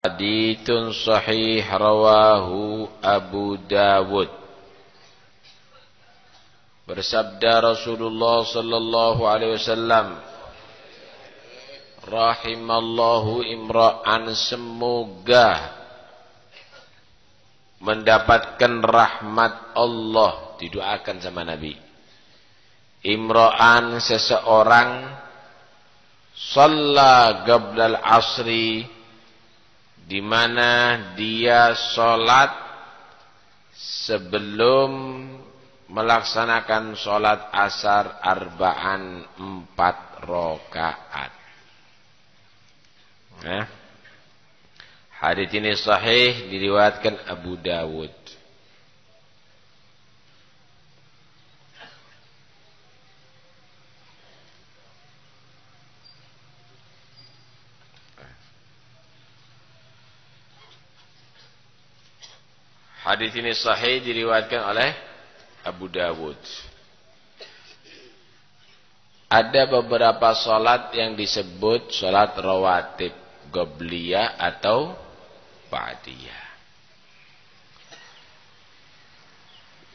Haditsun sahih rawahu Abu Dawud. Bersabda Rasulullah sallallahu alaihi wasallam, rahimallahu imra'an, semoga mendapatkan rahmat Allah, didoakan sama Nabi. Imra'an, seseorang, shalla qablal asri, di mana dia sholat sebelum melaksanakan sholat asar arba'an, 4 rakaat. Hadits ini sahih, diriwayatkan Abu Dawud. Hadits ini sahih, diriwayatkan oleh Abu Dawud. Ada beberapa salat yang disebut salat rawatib, qobliyah atau ba'diyah.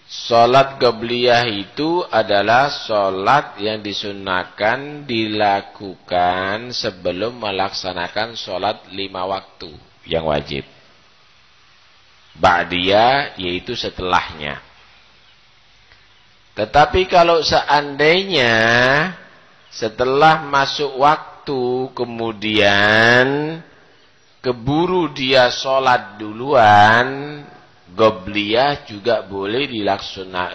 Salat qobliyah itu adalah salat yang disunahkan dilakukan sebelum melaksanakan salat 5 waktu yang wajib. Ba'diyah yaitu setelahnya. Tetapi kalau seandainya setelah masuk waktu kemudian keburu dia sholat duluan, qobliyah juga boleh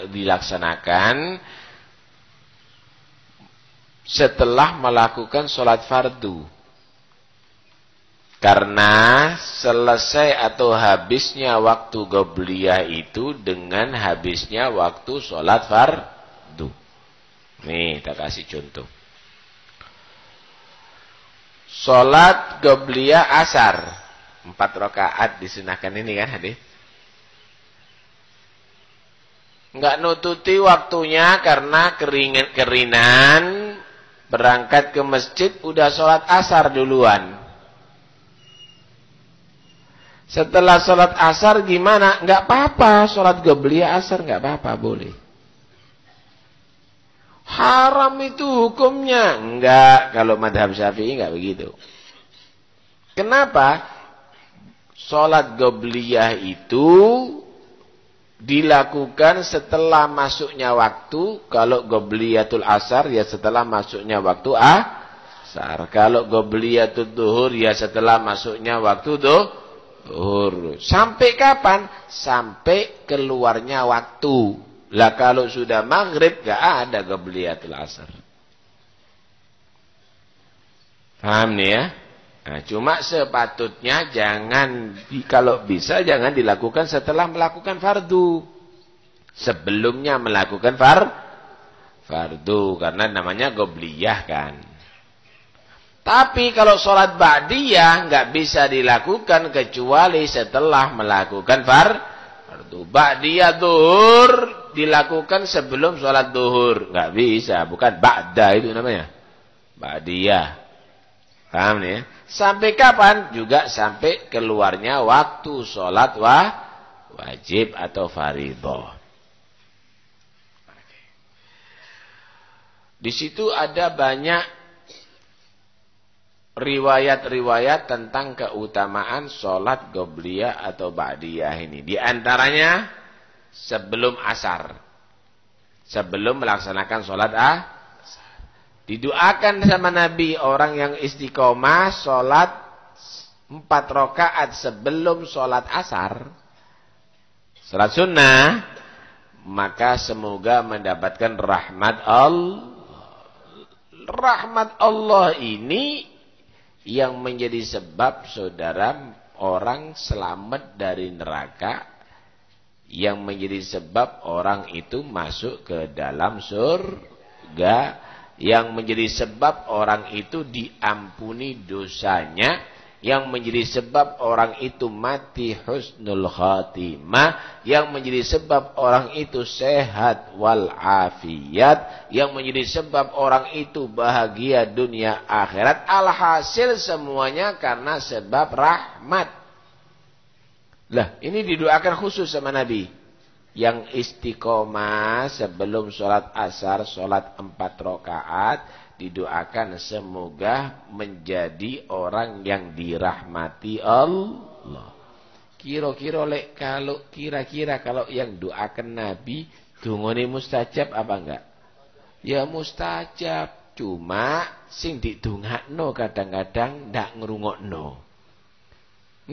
dilaksanakan setelah melakukan sholat fardu. Karena selesai atau habisnya waktu qobliyah itu dengan habisnya waktu sholat fardu. Nih, kita kasih contoh. Sholat qobliyah asar 4 rakaat disunahkan ini kan hadis. Enggak nututi waktunya karena keringan berangkat ke masjid udah sholat asar duluan. Setelah sholat asar gimana? Enggak apa-apa, sholat qobliyah asar enggak apa-apa, boleh. Haram itu hukumnya? Enggak, kalau madhab Syafi'i enggak begitu. Kenapa? Sholat qobliyah itu dilakukan setelah masuknya waktu. Kalau qobliyatul asar ya setelah masuknya waktu asar. Kalau qobliyatul duhur ya setelah masuknya waktu duhur. Sampai kapan? Sampai keluarnya waktu. Lah kalau sudah maghrib gak ada qobliyatul asar. Paham nih ya? Nah, cuma sepatutnya jangan, kalau bisa jangan dilakukan setelah melakukan fardu. Sebelumnya melakukan fardu, karena namanya qobliyah kan. Tapi kalau sholat ba'diyah nggak bisa dilakukan kecuali setelah melakukan fardu. Ba'diyah duhur dilakukan sebelum sholat duhur. Nggak bisa, bukan ba'da itu namanya. Ba'diyah. Paham nih ya? Sampai kapan? Juga sampai keluarnya waktu sholat wajib atau fardhu. Di situ ada banyak riwayat-riwayat tentang keutamaan sholat qobliyah atau ba'diyah ini. Di antaranya sebelum asar. Sebelum melaksanakan sholat asar. Didoakan sama Nabi orang yang istiqomah sholat 4 rakaat sebelum sholat asar. Sholat sunnah. Maka semoga mendapatkan rahmat Allah. Rahmat Allah ini yang menjadi sebab saudara orang selamat dari neraka, yang menjadi sebab orang itu masuk ke dalam surga, yang menjadi sebab orang itu diampuni dosanya, yang menjadi sebab orang itu mati husnul khatimah, yang menjadi sebab orang itu sehat walafiat, yang menjadi sebab orang itu bahagia dunia akhirat. Alhasil semuanya karena sebab rahmat. Lah, ini didoakan khusus sama Nabi. Yang istiqomah sebelum sholat asar, sholat 4 rakaat, didoakan semoga menjadi orang yang dirahmati Allah. Kira-kira kalau yang doakan Nabi, dungane mustajab apa enggak? Ya mustajab, cuma sing didongakno kadang-kadang ndak ngrungokno.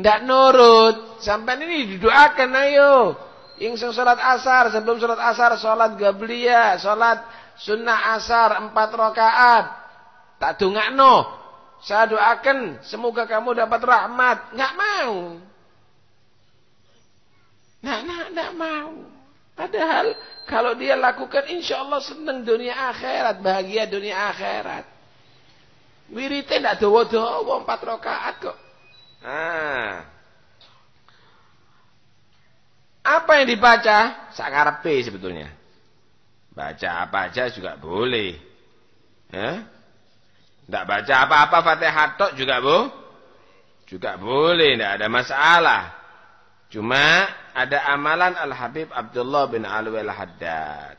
Ndak nurut. Sampai ini didoakan ayo. Yang sholat asar, sebelum sholat asar, sholat gabliyah, sholat sunnah asar 4 rakaat. Tak dongakno. Saya doakan semoga kamu dapat rahmat. Enggak mau. Nggak mau. Padahal kalau dia lakukan insya Allah senang dunia akhirat, bahagia dunia akhirat. Wirite ndak dawa-dawa 4 rakaat kok. Apa yang dibaca? Sakarepe sebetulnya. Baca apa aja juga boleh. Ndak baca apa-apa Fatihah tok juga juga boleh, ndak ada masalah. Cuma ada amalan Al-Habib Abdullah bin Alwi Al-Haddad.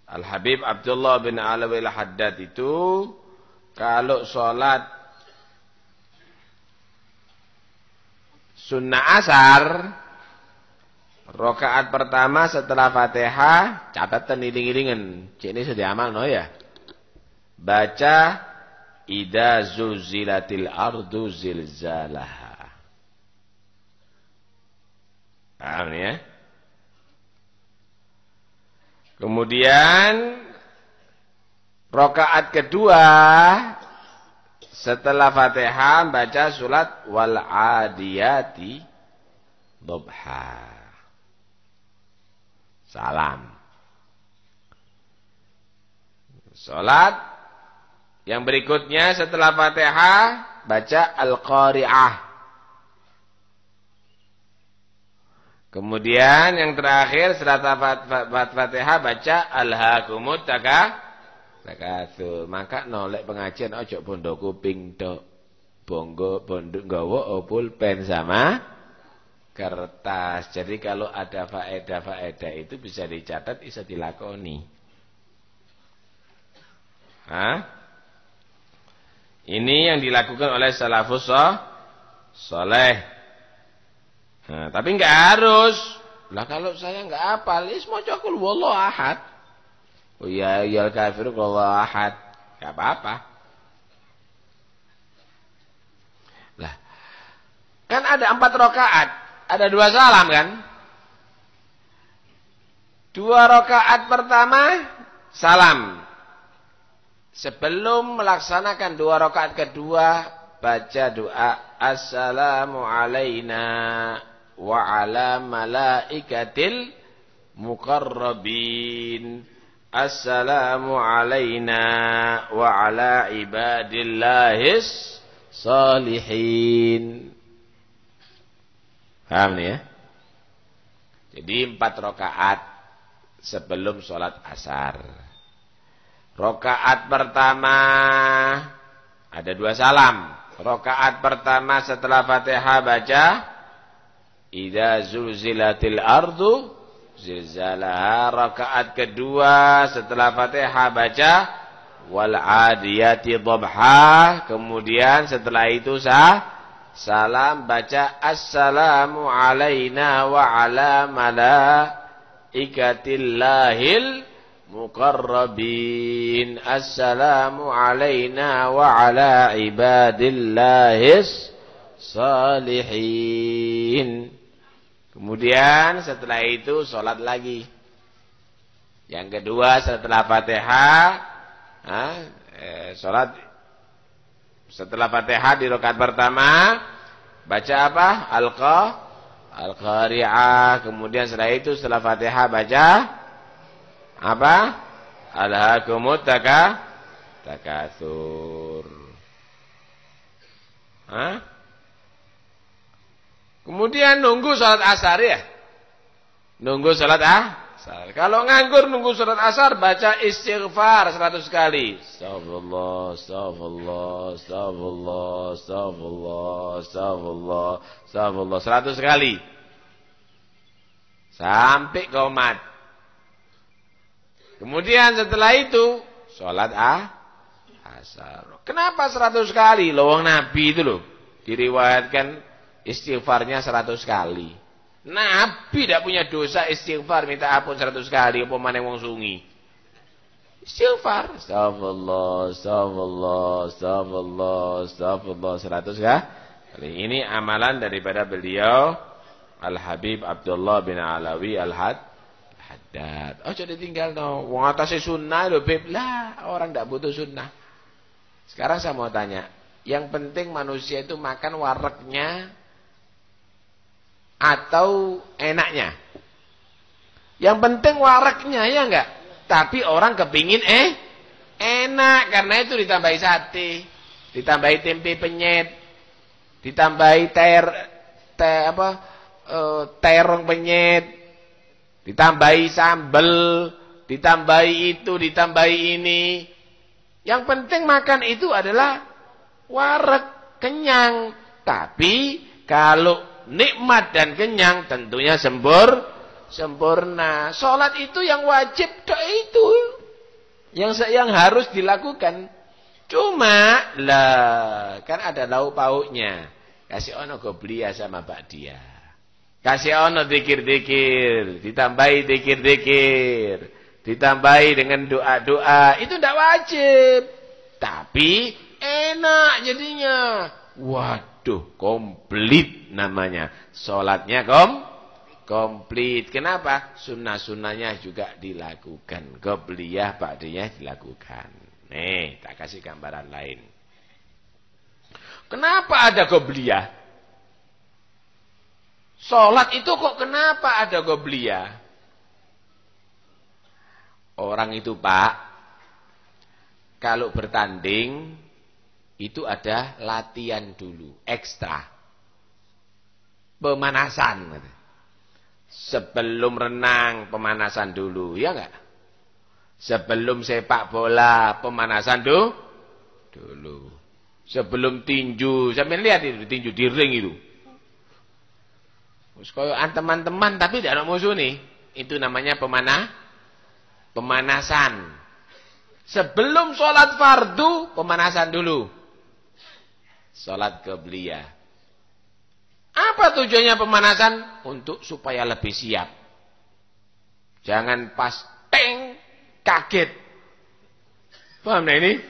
Al-Habib Abdullah bin Alwi Al-Haddad itu kalau sholat sunnah asar, rakaat pertama setelah Fatihah, catatan iling-ilingen. Cik ini sudah amal no ya. Baca idza zulzilatil ardu zilzalaha. Paham ya? Kemudian rakaat kedua setelah Fatihah baca surat wal adiyati dhabha. Salam. Salat yang berikutnya setelah Fatihah baca Al-Qari'ah. Kemudian yang terakhir setelah Fatihah baca Alhaakumut Takatsur. Maka nolek pengajian ojo bondo kuping tok. Bondo nggawa pulpen sama kertas. Jadi kalau ada faedah-faedah itu bisa dicatat, bisa dilakoni. Ini yang dilakukan oleh salafus saleh. Tapi enggak harus. Lah kalau saya enggak hafal, maca qul huwallahu ahad. Oh ya ayyuhal kafirun qul huwallahu ahad. Enggak apa-apa. Lah. Kan ada 4 rakaat, ada 2 salam kan? 2 rakaat pertama salam. Sebelum melaksanakan 2 rakaat kedua baca doa assalamu alaina wa ala malaikatil muqarrabin. Assalamu alaina wa ala ibadillahis salihin. Paham nih ya? Jadi 4 rakaat sebelum sholat asar. Rakaat pertama ada 2 salam. Rakaat pertama setelah Fatihah baca idza zulzilatil ardu zilzalaha. Rakaat kedua setelah Fatihah baca wal adiyati dhabha. Kemudian setelah itu salam baca assalamu alaina wa ala malaikatillahil muqarrabin. Assalamu alaina wa ala ibadillahis salihin. Kemudian setelah itu sholat lagi. Yang kedua setelah Fatihah, sholat setelah Fatihah di rakaat pertama baca apa? Al-Qari'ah. Kemudian setelah itu setelah Fatihah baca apa? Alhaakumut takatsur. Kemudian nunggu salat asar ya. Nunggu salat Kalau nganggur nunggu surat asar, baca istighfar 100 kali. Astagfirullah, astagfirullah, astagfirullah, astagfirullah, astagfirullah, astagfirullah 100 kali. Sampai qomat. Kemudian setelah itu sholat asar. Kenapa 100 kali? Lawang Nabi itu loh. Diriwayatkan istighfarnya 100 kali. Nabi tidak punya dosa istighfar minta ampun 100 kali apa maneh wong sungi. Istighfar, astagfirullah, astagfirullah, astagfirullah, astagfirullah 100 kali. Ini amalan daripada beliau Al-Habib Abdullah bin Alawi Al-Haddad. Oh, jadi tinggal no. Wong atase sunnah lho, Beb. Lah, orang tidak butuh sunnah. Sekarang saya mau tanya, yang penting manusia itu makan wareknya atau enaknya? Yang penting wareknya, ya enggak? Tapi orang kepingin enak, karena itu ditambahi sate, ditambahi tempe penyet, ditambahi terong penyet, ditambahi sambel, ditambahi itu, ditambahi ini. Yang penting makan itu adalah wareg, kenyang. Tapi kalau nikmat dan kenyang tentunya sempurna. Sholat itu yang wajib itu yang harus dilakukan. Cuma lah kan ada lauk pauknya. Kasih ono gobliyah sama bakdia. Kasih ono dikir-dikir, ditambahi dikir-dikir, ditambahi dengan doa-doa. Itu tidak wajib. Tapi enak jadinya. Waduh, komplit namanya. Sholatnya komplit. Kenapa? Sunnah-sunnahnya juga dilakukan. Qobliyah, ba'diyah dilakukan. Nih, tak kasih gambaran lain. Kenapa ada qobliyah? Sholat itu kok kenapa ada qobliyah? Orang itu, Pak, kalau bertanding itu ada latihan dulu, ekstra. Pemanasan. Sebelum renang, pemanasan dulu, ya enggak? Sebelum sepak bola, pemanasan dulu. Sebelum tinju, sampai lihat itu, tinju di ring itu. Kayak teman-teman, tapi tidak ada musuh nih. Itu namanya pemanasan. Sebelum sholat fardu, pemanasan dulu. Sholat qobliyah. Apa tujuannya pemanasan? Untuk supaya lebih siap. Jangan pas teng, kaget. Paham nah ini?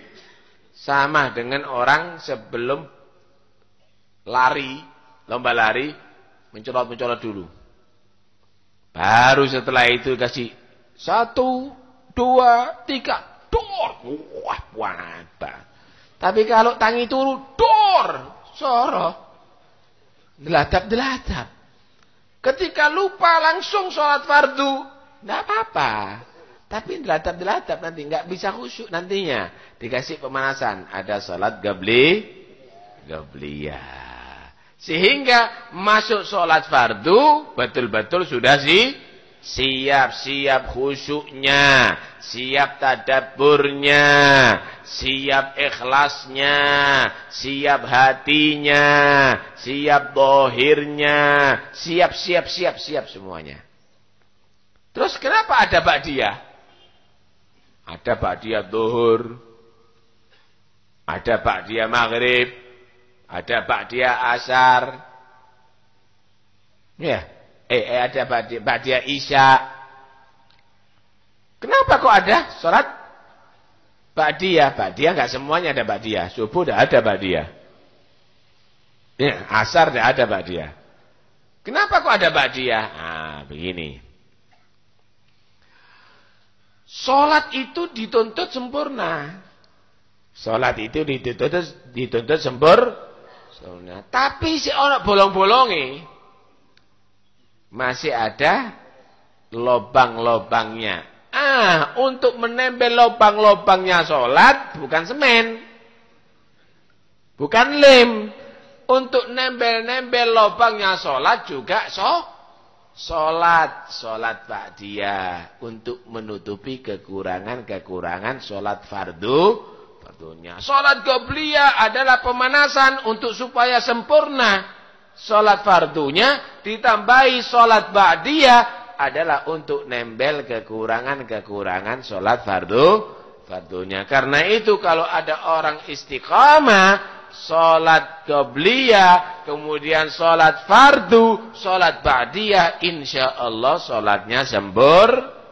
Sama dengan orang sebelum lari, lomba lari, mencolot-mencolot dulu. Baru setelah itu kasih 1, 2, 3, dor. Wah, wabah. Tapi kalau tangi turu, dor. Soro. Deladap. Ketika lupa langsung sholat fardu, tidak apa-apa. Tapi deladap nanti nggak bisa khusyuk nantinya. Dikasih pemanasan. Ada sholat qobliyah. Sehingga masuk sholat fardu betul-betul sudah siap khusyuknya, siap tadabburnya, siap ikhlasnya, siap hatinya, siap dohirnya, siap semuanya. Terus kenapa ada ba'diyah? Ada ba'diyah zuhur, ada ba'diyah maghrib, ada ba'diyah asar. Ya, ada ba'diyah isya. Kenapa kok ada sholat ba'diyah? Ba'diyah enggak semuanya ada ba'diyah. Subuh enggak ada ba'diyah. Ya, asar enggak ada ba'diyah. Kenapa kok ada ba'diyah? Begini. Sholat itu dituntut sempurna. Sholat itu dituntut sempurna. Tapi si orang bolong-bolongi masih ada lobang-lobangnya. Untuk menempel lobang-lobangnya sholat bukan semen, bukan lem. Untuk nempel-nempel lobangnya sholat juga Sholat ba'diyah untuk menutupi kekurangan sholat fardunya. Sholat qobliyah adalah pemanasan untuk supaya sempurna sholat fardunya, ditambahi sholat ba'diyah adalah untuk nembel kekurangan sholat fardunya. Karena itu kalau ada orang istiqamah sholat qobliyah, kemudian sholat fardu, sholat ba'diyah, insyaallah sholatnya sempurna.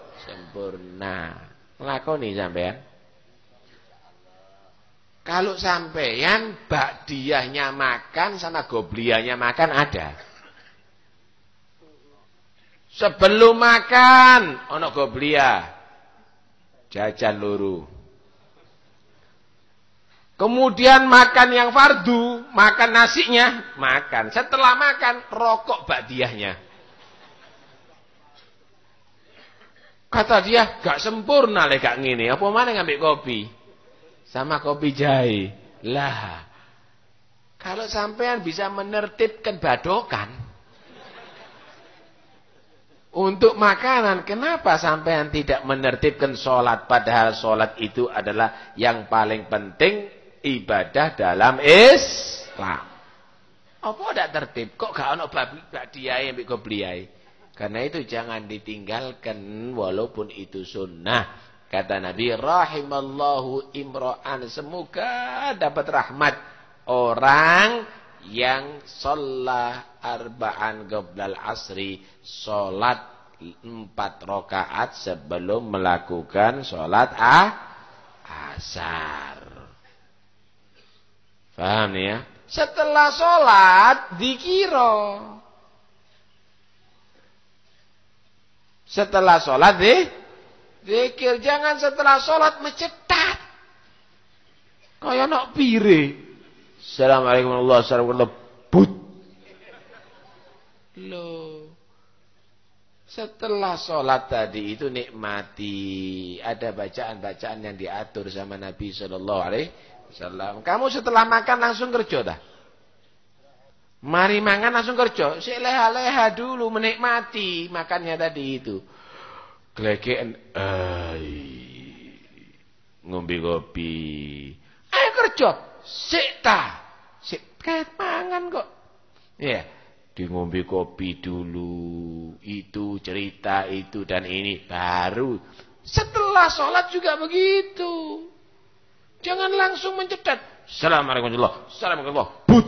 Lakoni sampean. Kalau sampean ba'diyahnya makan sama qobliyahnya makan ada. Sebelum makan ono qobliyah, jajan luru. Kemudian makan yang fardu, makan nasinya, makan. Setelah makan, rokok ba'diyahnya. Kata dia, gak sempurna le gak ngini. Apa mana ngambil kopi? Sama kopi jahe. Lah, kalau sampean bisa menertibkan badokan untuk makanan, kenapa sampean tidak menertibkan sholat? Padahal sholat itu adalah yang paling penting ibadah dalam Islam. Apa tidak tertib? Kok gak ono ba'diyah ambek qobliyah? Karena itu jangan ditinggalkan walaupun itu sunnah. Kata Nabi, rahimallahu imra'an, semoga dapat rahmat orang yang sholat arba'an qoblal asri, sholat 4 rakaat sebelum melakukan sholat asar. Paham nih ya? Setelah sholat dikira. Setelah sholat zikir. Jangan setelah sholat mencetat. Kayak nak pire. Assalamualaikum warahmatullahi wabarakatuh. Loh. Setelah sholat tadi itu nikmati. Ada bacaan-bacaan yang diatur sama Nabi SAW. Kamu setelah makan langsung kerja dah. Mari makan langsung kerja. Si leha-leha dulu menikmati makannya tadi itu. Kelekeen. Ngombe kopi. Ayo kerja. Sik kayak mangan kok. Ya, di ngombe kopi dulu. Itu cerita itu dan ini baru. Setelah sholat juga begitu. Jangan langsung mencetat. Assalamualaikum warahmatullahi wabarakatuh. But.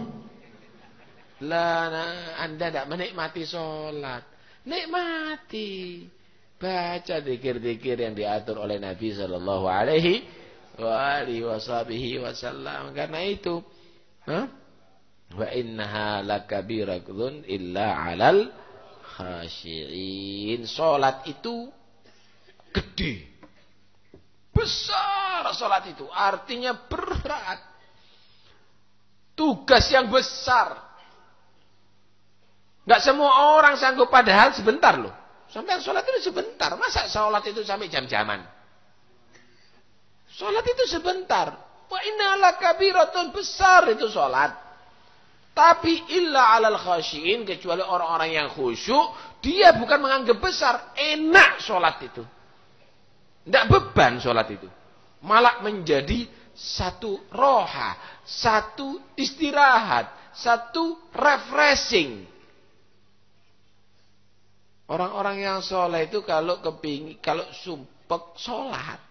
Lah, Anda tidak menikmati sholat. Nikmati. Baca zikir-zikir yang diatur oleh Nabi sallallahu alaihi wasallam. Karena itu, wa innaha lakabiratun illa 'alal khashi'in. Salat itu gede. Besar salat itu, artinya berat. Tugas yang besar. Enggak semua orang sanggup, padahal sebentar loh. Sampai sholat itu sebentar. Masa sholat itu sampai jam-jaman? Sholat itu sebentar. Wa inna lakabiratun, besar itu sholat. Tapi illa 'alal khashiin, kecuali orang-orang yang khusyuk, dia bukan menganggap besar, enak sholat itu. Tidak beban sholat itu. Malah menjadi satu roha, satu istirahat, satu refreshing. Orang-orang yang soleh itu kalau sumpek sholat,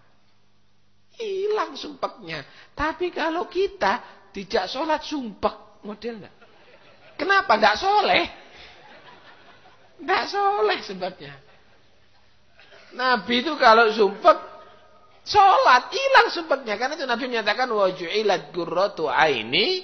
hilang sumpeknya. Tapi kalau kita tidak sholat sumpek, model enggak? Kenapa enggak soleh? Enggak soleh sebabnya. Nabi itu kalau sumpek sholat, hilang sumpeknya. Karena itu Nabi menyatakan waju'ilat qurratu aini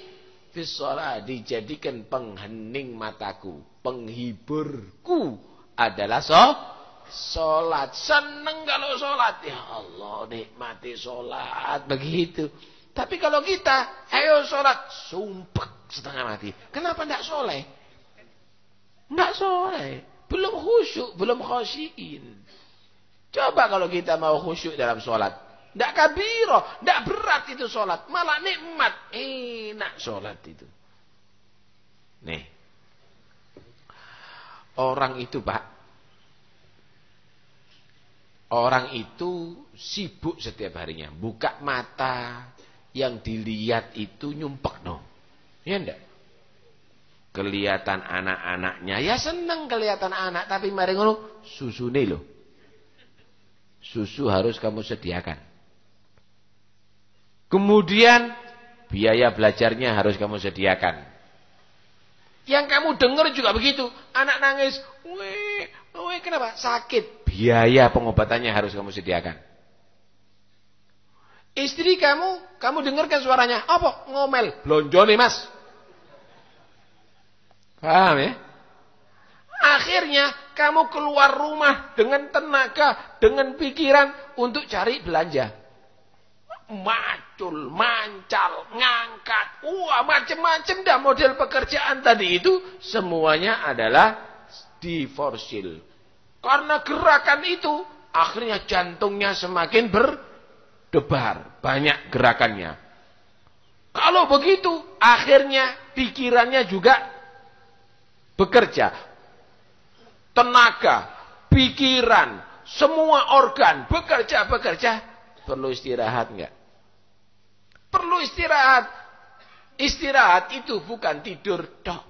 fis shalah, dijadikan penghening mataku, penghiburku adalah sholat. Seneng kalau sholat. Ya Allah, nikmati sholat. Begitu. Tapi kalau kita, ayo sholat, sumpek setengah mati. Kenapa tidak soleh? Tidak soleh. Belum khusyuk, belum khasyiin. Coba kalau kita mau khusyuk dalam sholat. Tidak kabiro, tidak berat itu sholat. Malah nikmat. Enak sholat itu. Nih. Orang itu Pak, Orang itu sibuk setiap harinya. Buka mata, yang dilihat itu nyumpek no. Ya enggak? Kelihatan anak-anaknya. Ya seneng kelihatan anak. Tapi mari ngono, susune loh. Susu harus kamu sediakan. Kemudian biaya belajarnya harus kamu sediakan. Yang kamu dengar juga begitu. Anak nangis. Weh, kenapa? Sakit. Biaya pengobatannya harus kamu sediakan. Istri kamu dengarkan suaranya. Apa? Ngomel. Blonjo nih mas. Paham ya? Akhirnya kamu keluar rumah dengan tenaga, dengan pikiran untuk cari belanja. Macul, mancal, ngangkat, macam-macam dah model pekerjaan tadi itu semuanya adalah diforsil. Karena gerakan itu akhirnya jantungnya semakin berdebar, banyak gerakannya. Kalau begitu akhirnya pikirannya juga bekerja. Tenaga, pikiran, semua organ bekerja. Perlu istirahat enggak? Perlu istirahat. Istirahat itu bukan tidur tok.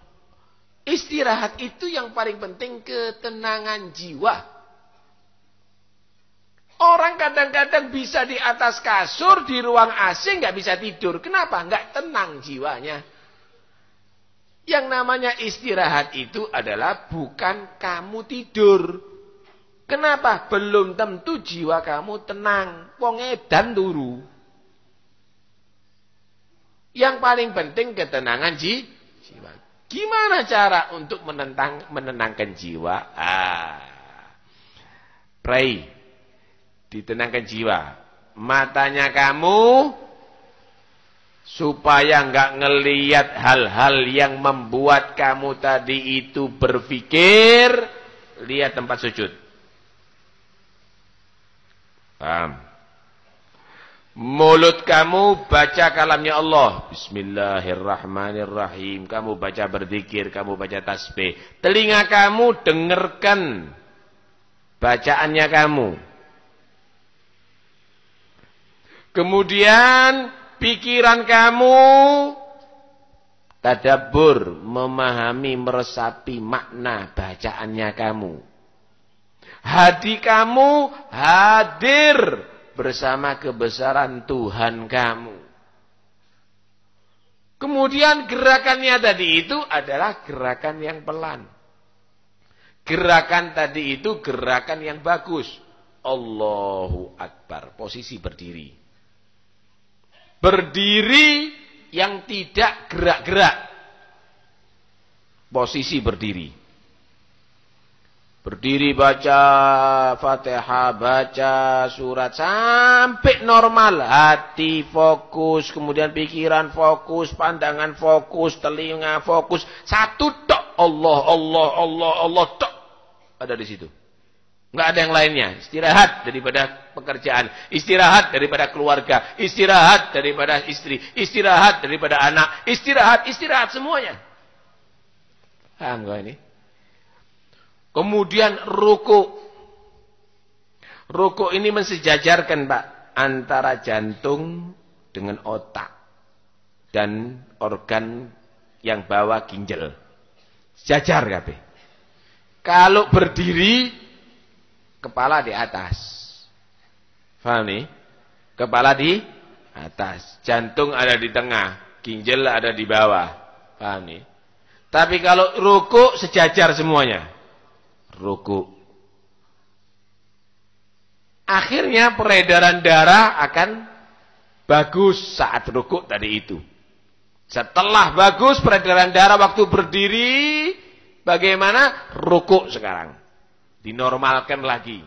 Istirahat itu yang paling penting ketenangan jiwa. Orang kadang-kadang bisa di atas kasur, di ruang AC nggak bisa tidur. Kenapa? Nggak tenang jiwanya. Yang namanya istirahat itu adalah bukan kamu tidur. Kenapa? Belum tentu jiwa kamu tenang. Wong edan turu. Yang paling penting ketenangan jiwa. Gimana cara untuk menenangkan jiwa? Pray. Ditenangkan jiwa. Matanya kamu supaya enggak ngelihat hal-hal yang membuat kamu tadi itu berpikir, lihat tempat sujud. Paham? Mulut kamu baca kalamnya Allah. Bismillahirrahmanirrahim. Kamu baca berzikir, kamu baca tasbih. Telinga kamu dengarkan bacaannya kamu. Kemudian pikiran kamu tadabbur, memahami, meresapi makna bacaannya kamu. Hati kamu hadir bersama kebesaran Tuhan kamu. Kemudian gerakannya tadi itu adalah gerakan yang pelan. Gerakan tadi itu gerakan yang bagus. Allahu Akbar. Posisi berdiri. Berdiri yang tidak gerak-gerak. Posisi berdiri. Berdiri baca Fatihah, baca surat sampai normal. Hati fokus, kemudian pikiran fokus, pandangan fokus, telinga fokus. Satu tok. Allah tok. Ada di situ. Enggak ada yang lainnya. Istirahat daripada pekerjaan, istirahat daripada keluarga, istirahat daripada istri, istirahat daripada anak, istirahat semuanya. Paham enggak ini? Kemudian ruku. Ruku ini mensejajarkan, Pak, antara jantung dengan otak dan organ yang bawah ginjal. Sejajar kabeh. Kalau berdiri kepala di atas. Paham nih? Kepala di atas, jantung ada di tengah, ginjal ada di bawah. Paham nih? Tapi kalau ruku sejajar semuanya. Ruku. Akhirnya peredaran darah akan bagus saat ruku tadi itu. Setelah bagus peredaran darah waktu berdiri, bagaimana? Ruku sekarang. Dinormalkan lagi.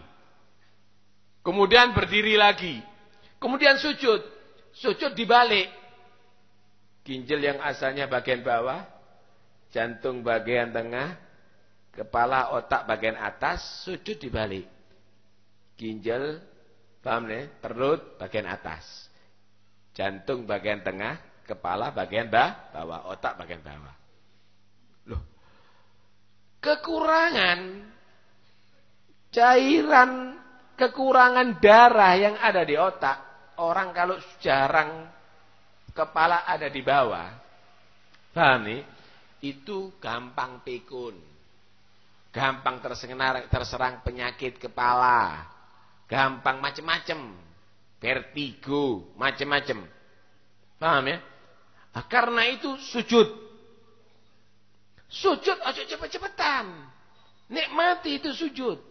Kemudian berdiri lagi. Kemudian sujud. Sujud dibalik. Ginjal yang asalnya bagian bawah, jantung bagian tengah, kepala otak bagian atas, sujud dibalik. Ginjal, paham nih? Perut bagian atas. Jantung bagian tengah, kepala bagian bawah, otak bagian bawah. Loh. Kekurangan cairan kekurangan darah yang ada di otak. Orang kalau jarang kepala ada di bawah, paham nih? Itu gampang pikun, gampang terserang penyakit kepala, gampang macem-macem, vertigo, macem-macem. Paham ya? Nah, karena itu sujud aja cepet-cepetan. Nikmati itu sujud.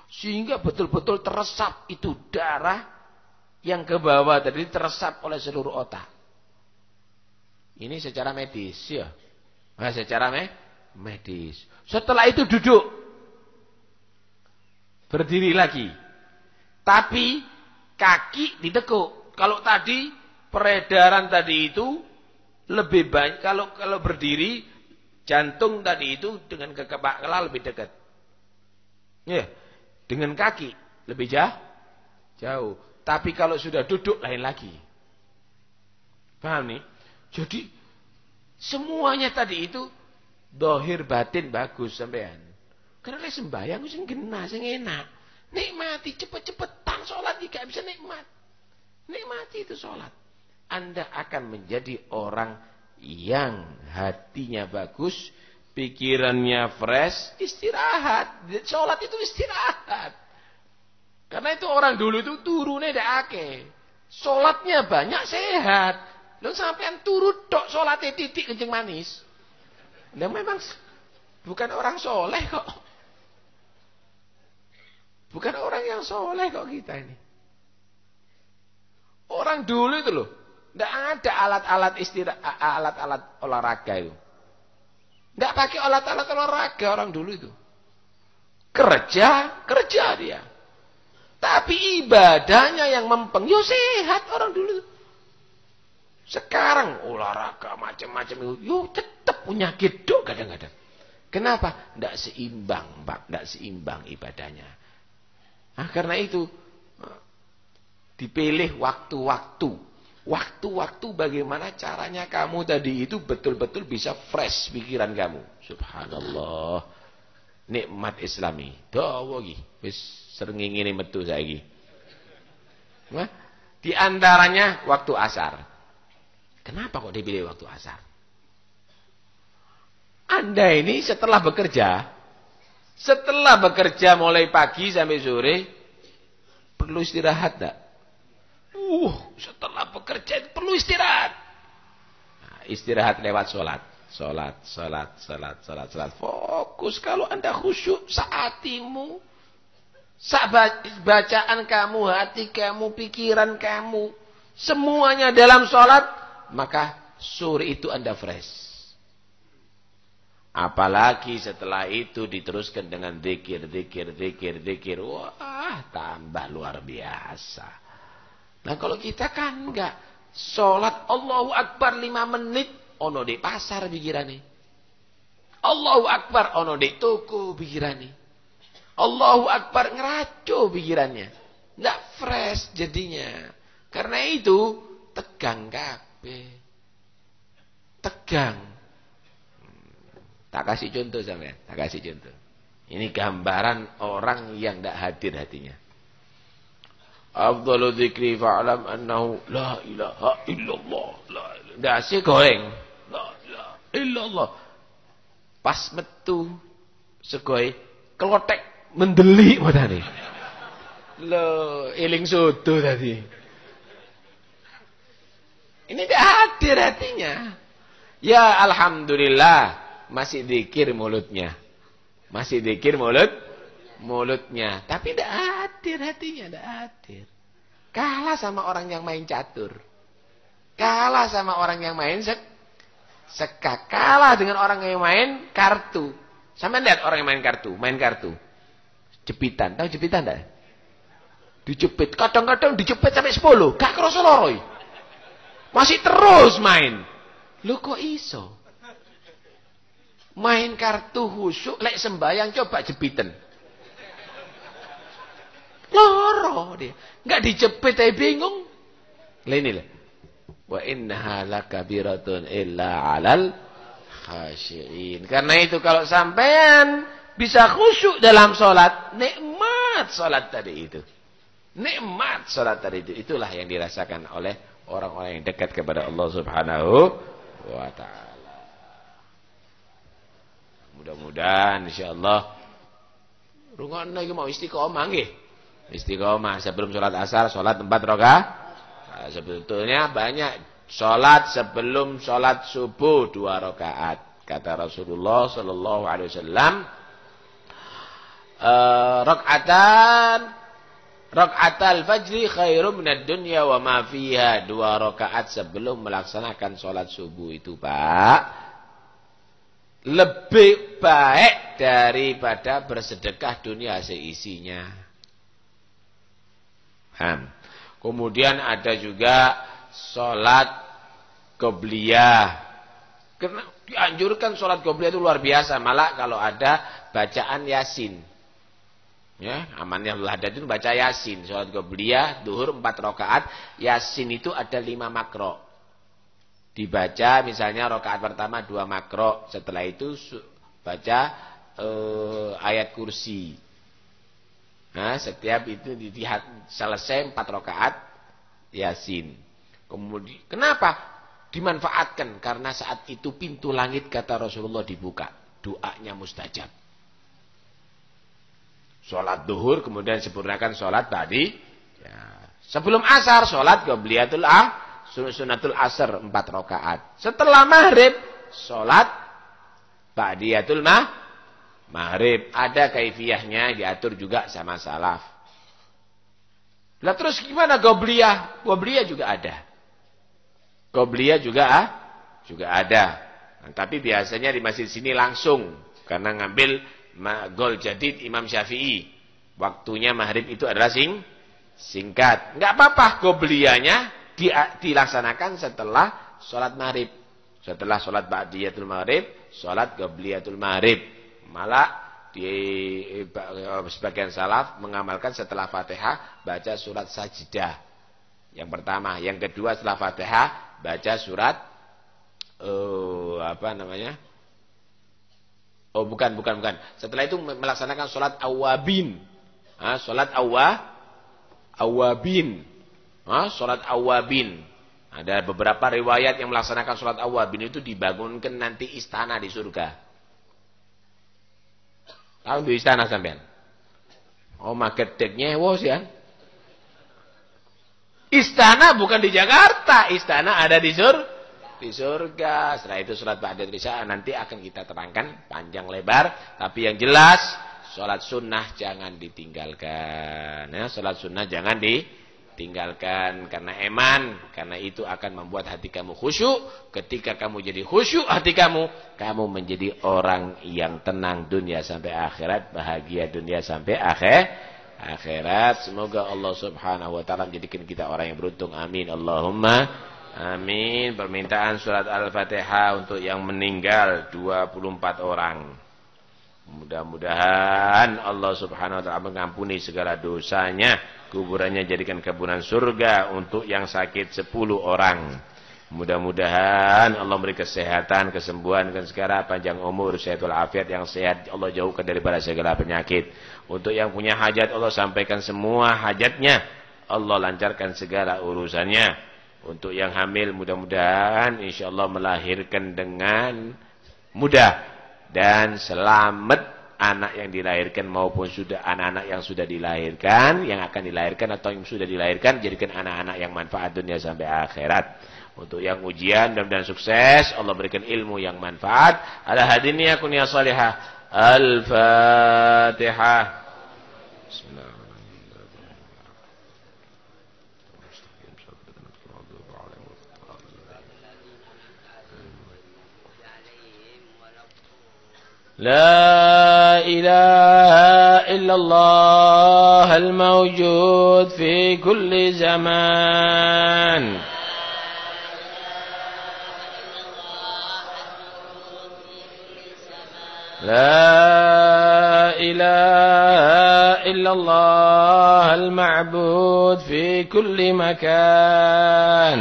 Sehingga betul-betul teresap itu darah yang ke bawah tadi teresap oleh seluruh otak. Ini secara medis ya. Nah, secara medis. Setelah itu duduk. Berdiri lagi. Tapi kaki ditekuk. Kalau tadi peredaran tadi itu lebih banyak. Kalau berdiri, jantung tadi itu dengan ke kepala lebih dekat. Ya, dengan kaki lebih jauh. Tapi kalau sudah duduk lain lagi. Paham nih? Jadi semuanya tadi itu dohir batin bagus sampean. Karena sembahyang sing genah, sing enak. Nikmati cepet-cepetan sholat jika bisa nikmat. Nikmati itu sholat. Anda akan menjadi orang yang hatinya bagus, pikirannya fresh, istirahat. Sholat itu istirahat. Karena itu orang dulu itu turunnya ndak akeh. Sholatnya banyak sehat. Lalu sampean turun tok sholatnya titik kencing manis. Nah memang bukan orang soleh kok. Bukan orang yang soleh kok kita ini. Orang dulu itu loh. Ndak ada alat-alat alat-alat olahraga itu. Ndak pakai alat-alat olahraga orang dulu itu. Kerja dia. Tapi ibadahnya yang mempeng. Yo sehat orang dulu. Sekarang olahraga macam-macam itu. Yo tetap penyakit dok kadang-kadang. Kenapa? Tidak seimbang, Pak. Tidak seimbang ibadahnya. Nah, karena itu dipilih waktu-waktu. Waktu-waktu bagaimana caranya kamu tadi itu betul-betul bisa fresh pikiran kamu. Subhanallah. Nikmat Islami. Dawa iki. Wis srengenge metu saiki. Nah, di antaranya waktu asar. Kenapa kok dipilih waktu asar? Anda ini setelah bekerja mulai pagi sampai sore perlu istirahat enggak? Setelah bekerja perlu istirahat. Nah, istirahat lewat sholat. Sholat. Fokus kalau Anda khusyuk saatimu. Bacaan kamu, hati kamu, pikiran kamu. Semuanya dalam sholat. Maka sore itu Anda fresh. Apalagi setelah itu diteruskan dengan zikir. Wah, tambah luar biasa. Nah kalau kita kan enggak. Sholat Allahu Akbar 5 menit. Ono di pasar pikirane. Allahu Akbar ono di toko pikirane. Allahu Akbar ngeraco pikirannya. Enggak fresh jadinya. Karena itu tegang kabeh. Tegang. Tak kasih contoh sampean, tak kasih contoh. Ini gambaran orang yang enggak hadir hatinya. Afdalu dzikri fa'lam annahu la ilaha illallah. Enggak asik goreng. La ilaha illallah. Pas metu segoe klotek mendelik modane. Lho, eling sodo tadi. Ini enggak hadir hatinya. Ya alhamdulillah masih zikir mulutnya. Masih zikir mulutnya, tapi enggak hadir hatinya, enggak hadir. Kalah sama orang yang main catur. Kalah sama orang yang main sekak. Kalah dengan orang yang main kartu. Sampeyan lihat orang yang main kartu. Jepitan, tahu jepitan enggak? Dijepit, kadang-kadang dijepit sampai 10, gak kerasa loro. Masih terus main. Lho kok iso? Main kartu khusyuk lek sembayang coba jepitan. Loro dia. Enggak dijepit aja bingung. Lah ini lah. Wa innaha lakabiratun illa 'alal khashiin. Karena itu kalau sampean bisa khusyuk dalam salat, nikmat nikmat salat tadi itu. Nikmat salat tadi itu. Itulah yang dirasakan oleh orang-orang yang dekat kepada Allah Subhanahu wa taala. Mudah-mudahan insyaallah rungokno iki mau istiqomah nggih. Istiqomah sebelum salat asar salat 4 rakaat. Nah, sebetulnya banyak salat sebelum salat subuh 2 rakaat. Kata Rasulullah sallallahu alaihi wasallam, rakaatal fajri khairum minad dunya wa ma fiha. 2 rakaat sebelum melaksanakan salat subuh itu, Pak, lebih baik daripada bersedekah dunia seisinya. Kemudian ada juga salat qobliyah. Karena dianjurkan salat qobliyah itu luar biasa, malah kalau ada bacaan Yasin. Ya, amannya Haddad itu baca Yasin, salat qobliyah zuhur 4 rakaat, Yasin itu ada 5 makro. Dibaca misalnya rakaat pertama 2 makro, setelah itu baca ayat kursi. Nah, setiap itu selesai 4 rakaat Yasin. Kemudian kenapa dimanfaatkan? Karena saat itu pintu langit kata Rasulullah dibuka, doanya mustajab. Salat zuhur kemudian sempurnakan salat tadi. Ya. Sebelum asar salat qobliyatul sunatul asar 4 rakaat. Setelah maghrib salat ba'diyatul maghrib. Ada kaifiyahnya diatur juga sama salaf. Lah terus gimana qobliyah? Qobliyah juga ada. Qobliyah juga ada. Nah, tapi biasanya di masjid sini langsung karena ngambil gol jadid Imam Syafi'i. Waktunya maghrib itu adalah singkat. Enggak apa-apa, qobliyahnya dilaksanakan setelah sholat maghrib. Setelah sholat ba'diyatul maghrib, sholat qobliyatul maghrib. Malah di sebagian salaf mengamalkan setelah Fatihah baca surat Sajdah. Yang pertama, yang kedua setelah Fatihah baca surat bukan. Setelah itu melaksanakan sholat awabin. Sholat awabin. Sholat awabin. Ada beberapa riwayat yang melaksanakan sholat awabin itu dibangunkan nanti istana di surga. Tahu di istana sampean? Gedegnya wos ya. Istana bukan di Jakarta, istana ada di surga. Setelah itu sholat ba'da isya nanti akan kita terangkan panjang lebar, tapi yang jelas sholat sunnah jangan ditinggalkan. Ya, sholat sunnah jangan ditinggalkan karena karena itu akan membuat hati kamu khusyuk. Ketika kamu jadi khusyuk hati kamu menjadi orang yang tenang dunia sampai akhirat, bahagia dunia sampai akhirat. Semoga Allah Subhanahu wa taala menjadikan kita orang yang beruntung. Amin Allahumma amin. Permintaan surat Al-Fatihah untuk yang meninggal 24 orang. Mudah-mudahan Allah Subhanahu wa taala mengampuni segala dosanya, kuburannya jadikan kebunan surga. Untuk yang sakit 10 orang. Mudah-mudahan Allah beri kesehatan, kesembuhan, dan segala panjang umur, sehatul afiat, yang sehat Allah jauhkan daripada segala penyakit. Untuk yang punya hajat Allah sampaikan semua hajatnya, Allah lancarkan segala urusannya. Untuk yang hamil mudah-mudahan insyaallah melahirkan dengan mudah dan selamat anak yang dilahirkan maupun sudah anak-anak yang sudah dilahirkan, yang akan dilahirkan atau yang sudah dilahirkan, jadikan anak-anak yang manfaat dunia sampai akhirat. Untuk yang ujian dan sukses Allah berikan ilmu yang manfaat. Ala hadiniya kunya salihah. Al-Fatihah. Bismillahirrahmanirrahim. La ilaha illallah al-mawjud fi kulli zaman. لا إله إلا الله المعبود في كل مكان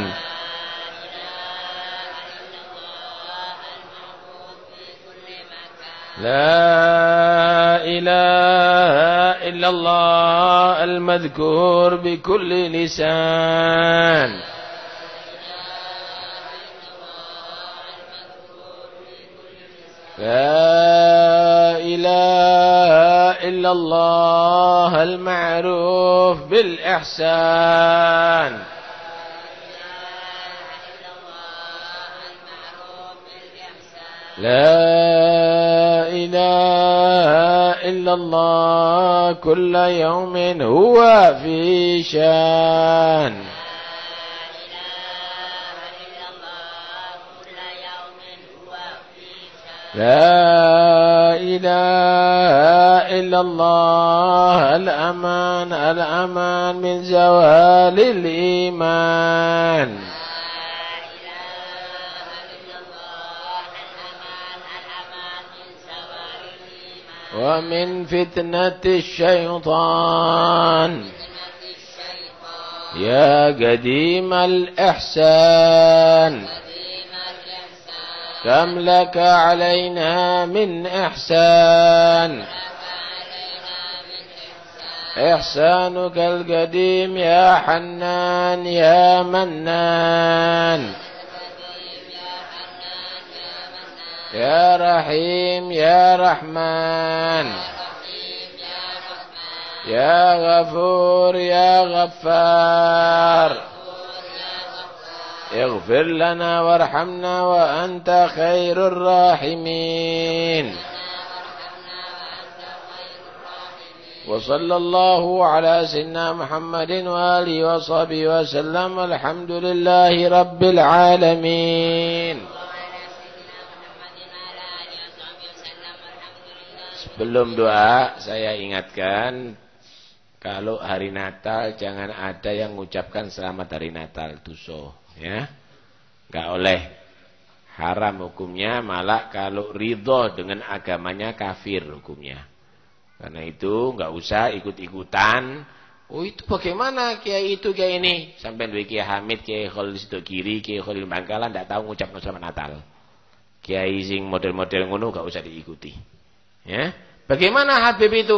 لا إله إلا الله المذكور بكل لسان لا إله إلا الله المعروف بالإحسان لا إله إلا الله كل يوم هو في شان لا إله إلا الله الأمان الأمان من زوال الإيمان ومن فتنة الشيطان يا قديم الإحسان كم لك علينا من إحسان إحسانك القديم يا حنان يا منان يا رحيم يا رحمن يا غفور يا غفار اغفر لنا وارحمنا وأنت خير الراحمين وصلى الله على سيدنا محمد وآله وصحبه وسلم الحمد لله رب العالمين. Sebelum doa saya ingatkan, kalau hari Natal jangan ada yang mengucapkan selamat hari Natal, dosa. Ya, nggak oleh, haram hukumnya, malah kalau ridho dengan agamanya kafir hukumnya. Karena itu nggak usah ikut-ikutan. Oh itu bagaimana kiai itu kiai ini? Sampai dari Kiai Hamid, Kiai Khalil Sidogiri, Kiai Khalil Bangkalan nggak tahu mengucapkan selamat Natal. Kiai sing model-model ngono nggak usah diikuti. Ya, bagaimana Habib itu?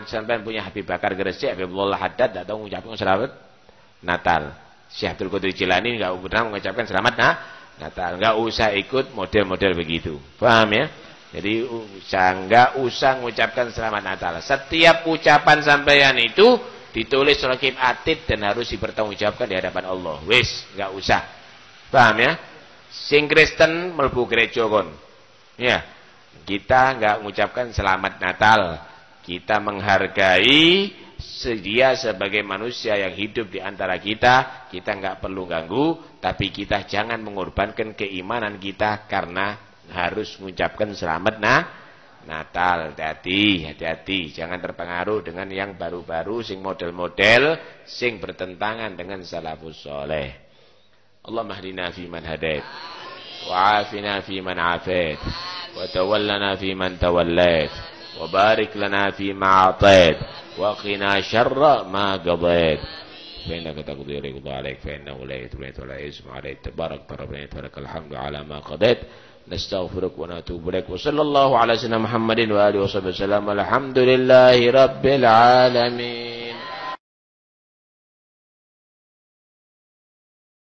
Sampai punya Habib Bakar Gresik, Habibullah Haddad nggak tahu mengucapkan selamat Natal. Syekh Abdul Qadir Jilani enggak pernah mengucapkan selamat Natal. Enggak usah ikut model-model begitu. Paham ya? Jadi enggak usah mengucapkan selamat Natal. Setiap ucapan sampeyan itu ditulis raqib atid dan harus dipertanggungjawabkan di hadapan Allah. Wis, enggak usah. Paham ya? Sing Kristen mlebu gereja kon. Ya. Kita enggak mengucapkan selamat Natal. Kita menghargai dia sebagai manusia yang hidup di antara kita, kita enggak perlu ganggu, tapi kita jangan mengorbankan keimanan kita karena harus mengucapkan selamat Natal. Hati-hati, jangan terpengaruh dengan yang baru-baru sing model-model sing bertentangan dengan salafus saleh. Allahumma hdina fi man hadait, wa afina fi man afait, wa tawallana fi man tawallait, wa barik lana fi ma atait. وقنا شر ما قضيت فإنك تقضي ويقضى عليك فإنه لا يذل ولا يعز عليك تبارك ربنا ولك الحمد على ما قضيت نستغفرك ونتوب إليك وصلى الله على سيدنا محمد وآله وصحبه وسلم الحمد لله رب العالمين.